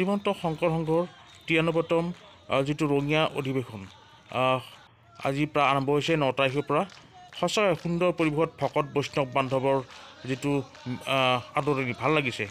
শ্ৰীমন্ত শংকৰ সংঘৰ 93তম যিটো ৰঙিয়া অধিৱেশন আজি প্ৰায় আৰম্ভ হৈছে 9 তাৰিখৰ পৰা। সঁচাকৈ সুন্দৰ পৰিৱেশত ভকত বৈষ্ণৱ বান্ধৱৰ যিটো আদৰণি ভাল লাগিছে।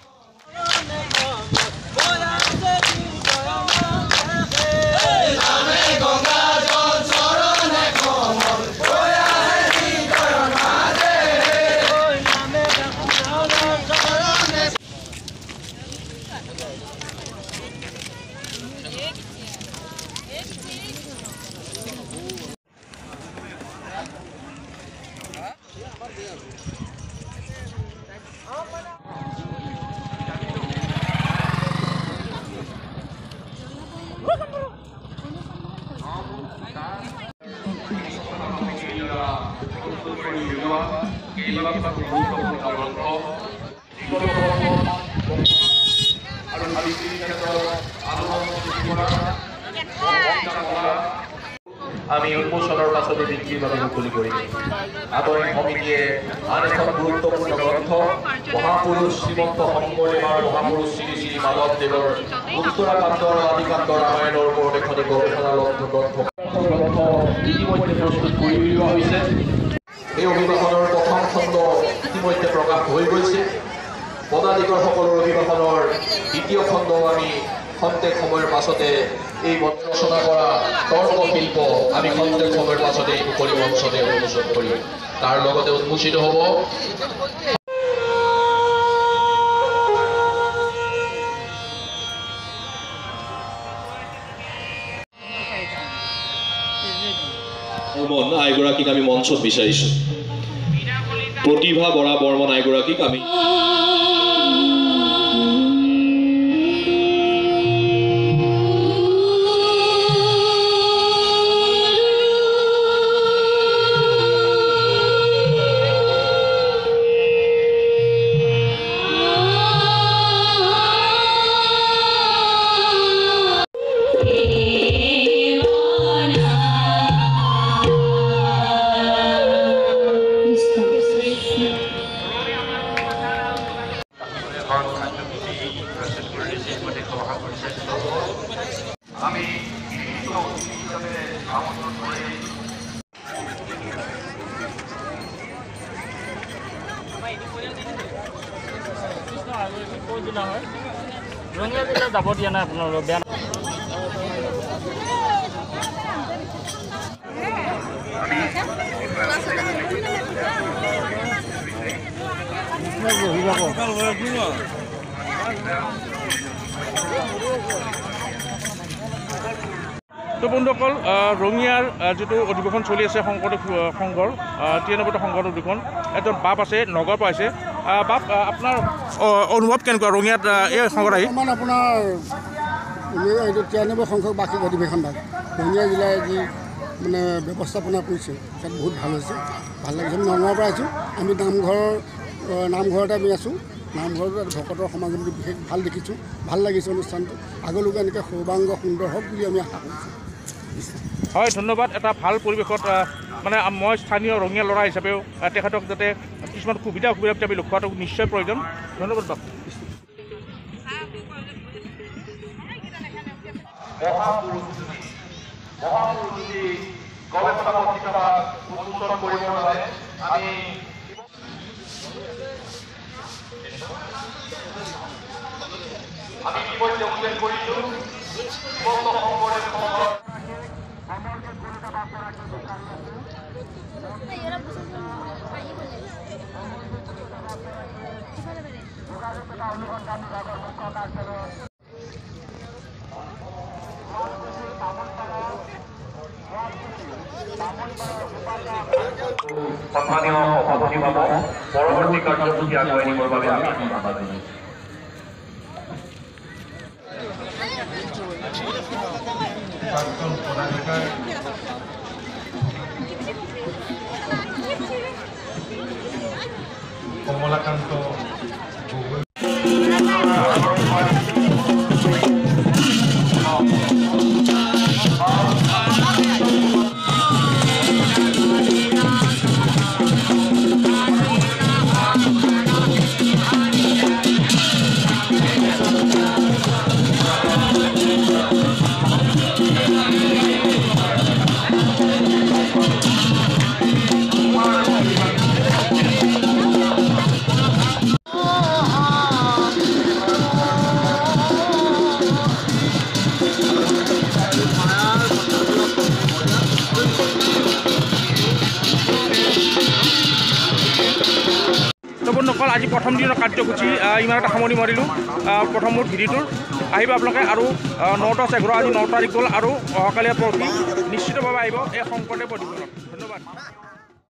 আমি উন্মোচনৰ পাছতে বিক্ৰীৰ বাবে মুকলি কৰিম। আদৰণি সমিতিয়ে আন এখন গুৰুত্বপূৰ্ণ গ্ৰন্থ মহাপুৰুষ শ্ৰীমন্ত শংকৰদেৱ আৰু মহাপুৰুষ শ্ৰী শ্ৰী মাধৱদেৱৰ উত্তৰাকাণ্ড আদিকাণ্ড ৰামায়ণৰ ওপৰত এখন গৱেষণালব্ধ গ্ৰন্থ ইতিমধ্যে প্ৰস্তুত কৰি উলিওৱা হৈছে। এই অভিবাসনৰ প্ৰথম খণ্ড ইতিমধ্যে প্ৰকাশ হৈ গৈছে। পদাধিকাৰসকলৰ অভিবাসনৰ দ্বিতীয় খণ্ড আমি খন্তেক সময়ৰ পাছতে এই ৰচনা কৰা তৰ্ক শিল্প আমি খন্তেক সময়ৰ পাছতে এই মুকলি মঞ্চতে উন্মোচন কৰিম। তাৰ লগতে উন্মোচিত হ'ব আইগৰাকীক আমি মঞ্চত বিচাৰিছোঁ। প্ৰতিভা বৰা বৰ্মন আইগৰাকীক আমি ৰঙিয়া জিলা যাব দিয়া নাই আপোনালোক বেয়া তো বন্ধুসকল ৰঙিয়াৰ যিটো অধিৱেশন চলি আছে শংকৰদেৱ সংঘৰ 93 সংঘৰ অধিৱেশন এজন বাপ আছে নগৰ পাইছে। বাপ আপোনাৰ অনুভৱ কেনেকুৱা ৰঙিয়াত এই সংঘত আহি? আপোনাৰ 93 সংখ্যক বাৰ্ষিক অধিৱেশন ৰঙিয়া জিলাই যি মানে ব্যৱস্থাপনা কৰিছে তাত বহুত ভাল হৈছে, ভাল লাগিছে। আমি নগাঁৱৰ পৰা আহিছোঁ। আমি নামঘৰতে আমি আছোঁ। নামঘৰটো ভকতৰ সমাগমটো বিশেষ ভাল দেখিছোঁ, ভাল লাগিছে অনুষ্ঠানটো। আগলৈকে এনেকৈ সৰ্বাংগ সুন্দৰ হওক বুলি আমি আশা কৰিছোঁ। হয়, ধন্যবাদ। এটা ভাল পৰিৱেশত মানে মই স্থানীয় ৰঙিয়া ল'ৰা হিচাপেও তেখেতক যাতে কিছুমান সুবিধা আমি লক্ষ্য কৰাটো নিশ্চয় প্ৰয়োজন। ধন্যবাদ বাপ। আমি ইতিমধ্যে উল্লেখ কৰিছোঁ শ্ৰীমন্ত শংকৰদেৱ সংঘৰ সন্মানীয় অভিভাৱক পৰৱৰ্তী কাৰ্যসূচী আগুৱাই নিবৰ বাবে আমি ধন্যবাদ জনাইছোঁ। কমলাকান্ত তো বন্ধুসকল আজি প্ৰথম দিনৰ কাৰ্যসূচী ইমানতে সামৰণি মাৰিলোঁ প্ৰথম মোৰ ভিডিঅ'টোৰ আহিব আপোনালোকে আৰু 9-10 11 আজি 9 তাৰিখ গ'ল আৰু অহাকালি পৰহি নিশ্চিতভাৱে আহিব এই শংকৰদেৱ অধিৱেশনত ধন্যবাদ